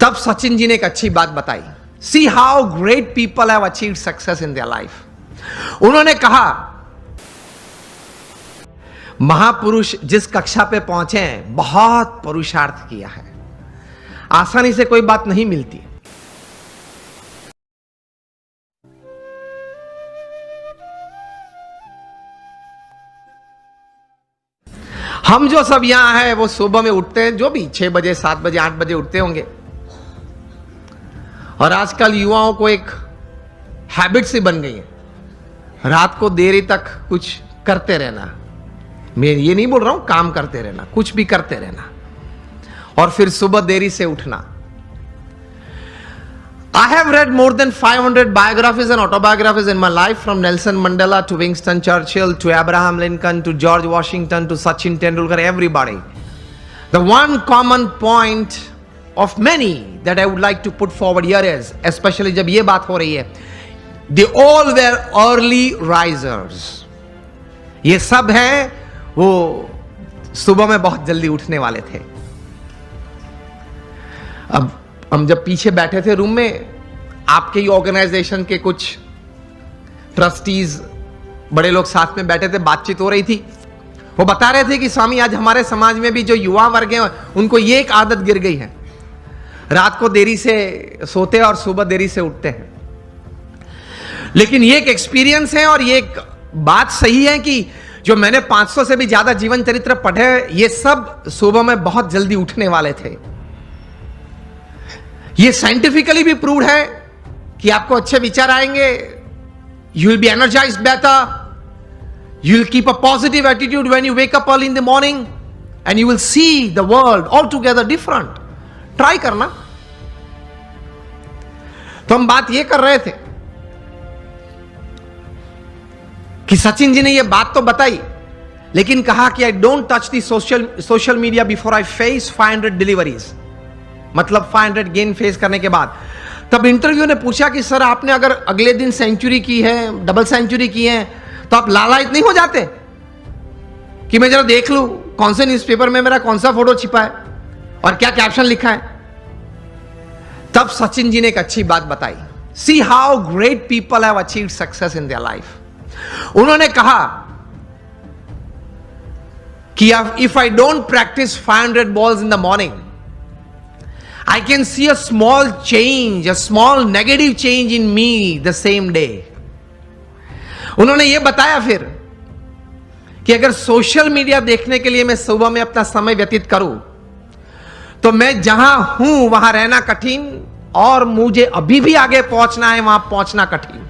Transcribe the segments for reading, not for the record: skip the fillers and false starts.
तब सचिन जी ने एक अच्छी बात बताई। See how great people have achieved success in their life. उन्होंने कहा महापुरुष जिस कक्षा पे पहुंचे हैं बहुत पुरुषार्थ किया है, आसानी से कोई बात नहीं मिलती। हम जो सब यहां हैं वो सुबह में उठते हैं, जो भी 6 बजे 7 बजे 8 बजे उठते होंगे, और आजकल युवाओं को एक हैबिट सी बन गई है रात को देरी तक कुछ करते रहना। मैं ये नहीं बोल रहा हूं काम करते रहना, कुछ भी करते रहना, और फिर सुबह देरी से उठना। I have read more than 500 biographies and autobiographies in my life, from Nelson Mandela to Winston Churchill to Abraham Lincoln to George Washington to Sachin Tendulkar, everybody. The one common point of many that I would like to put forward here is, especially जब ये बात हो रही है, they all were early risers. ये सब हैं वो सुबह में बहुत जल्दी उठने वाले थे। अब हम जब पीछे बैठे थे रूम में, आपके ही ऑर्गेनाइजेशन के कुछ ट्रस्टीज बड़े लोग साथ में बैठे थे, बातचीत हो रही थी। वो बता रहे थे कि स्वामी आज हमारे समाज में भी जो युवा वर्ग हैं उनको ये एक आदत गिर गई है, रात को देरी से सोते हैं और सुबह देरी से उठते हैं। लेकिन ये एक एक्सपीरियंस है और ये एक बात सही है कि जो मैंने 500 से भी ज्यादा जीवन चरित्र पढ़े, ये सब सुबह में बहुत जल्दी उठने वाले थे। ये साइंटिफिकली भी प्रूव्ड है कि आपको अच्छे विचार आएंगे, you will be energised better, you will keep a positive attitude when you wake up early in the morning and you will see the world all together different. Try करना। तो हम बात ये कर रहे थे कि सचिन जी ने ये बात तो बताई, लेकिन कहा कि I don't touch the social media before I face 500 deliveries, मतलब 500 गेन फेस करने के बाद। तब इंटरव्यू ने पूछा कि सर आपने अगर अगले दिन सेंचुरी की है, डबल सेंचुरी की है, तो आप लालायित नहीं हो जाते कि मैं जरा देख लूं कौन से न्यूज़पेपर में मेरा कौन सा फोटो छिपा है और क्या कैप्शन लिखा है। तब सचिन जी ने एक अच्छी बात बताई। See how great people have achieved success in their life. उन्होंने कहा कि if I don't practice 500 balls in the morning, I can see a small change, a small negative change in me the same day. उन्होंने ये बताया फिर कि अगर social media देखने के लिए मैं सुबह में अपना समय व्यतीत करूं, तो मैं जहां हूं वहां रहना कठिन, और मुझे अभी भी आगे पहुंचना है वहां पहुंचना कठिन।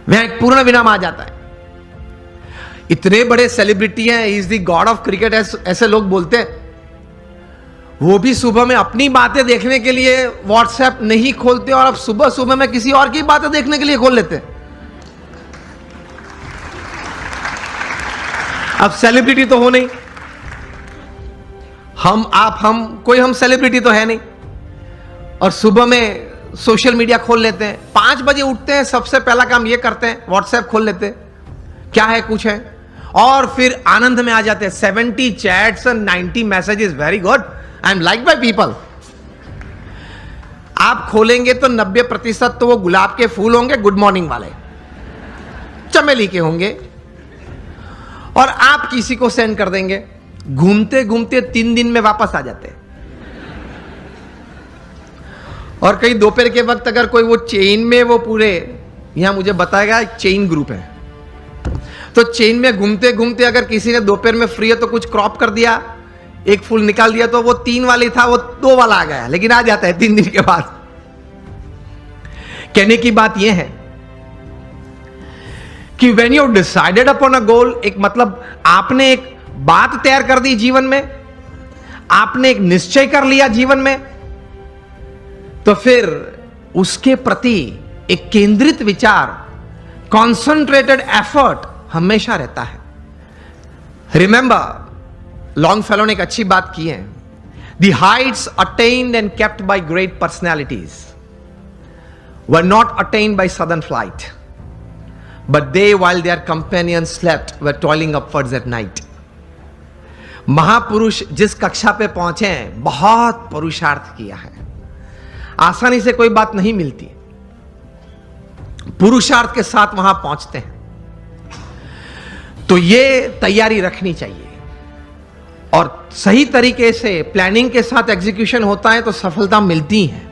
वह एक पूर्ण विराम आ जाता है। इतने बड़े सेलिब्रिटी हैं, he is the God of cricket ऐसे लोग बोलते हैं, वो भी सुबह में अपनी बातें देखने के लिए व्हाट्सएप नहीं खोलते, और अब सुबह सुबह में किसी और की बातें देखने के लिए खोल लेते। अब सेलिब्रिटी तो हो नहीं, हम कोई हम सेलिब्रिटी तो है नहीं, और सुबह में सोशल मीडिया खोल लेते हैं। 5 बजे उठते हैं, सबसे पहला काम ये करते हैं व्हाट्सएप खोल लेते हैं, क्या है कुछ है, और फिर आनंद में आ जाते हैं। 70 chats and 90 messages, very good, I am like by people. आप खोलेंगे तो 90% तो वो गुलाब के फूल होंगे, गुड मॉर्निंग वाले, चमेली के होंगे, और आप किसी को सेंड कर देंगे। घूमते घूमते 3 दिन में वापस आ जाते हैं। और कहीं दोपहर के वक्त अगर कोई वो चेन में, वो पूरे यहां मुझे बताएगा चेन ग्रुप है, तो चेन में घूमते घूमते अगर किसी ने दोपहर में फ्री है तो कुछ क्रॉप कर दिया, एक फूल निकाल दिया, तो वो 3 वाली था वो 2 वाला आ गया, लेकिन आ जाता है 3 दिन के बाद। कहने की बात यह है कि when you decided upon a goal, एक मतलब आपने एक बात तैयार कर दी जीवन में, आपने एक निश्चय कर लिया जीवन में, तो फिर उसके प्रति एक केंद्रित विचार, कॉन्सेंट्रेटेड एफर्ट हमेशा रहता है। रिमेंबर, लॉन्गफेलो ने एक अच्छी बात की है, the Heights attend and kept bye great personalities were not attend by sudden flight, but they while their companions slept were toiling upwards at night. महापुरुष जिस कक्षा पे पहुंचे हैं, बहुत पुरुषार्थ किया है। आसानी से कोई बात नहीं मिलती, पुरुषार्थ के साथ वहां पहुंचते हैं। तो ये तैयारी रखनी चाहिए, और सही तरीके से प्लानिंग के साथ एग्जीक्यूशन होता है तो सफलता मिलती है।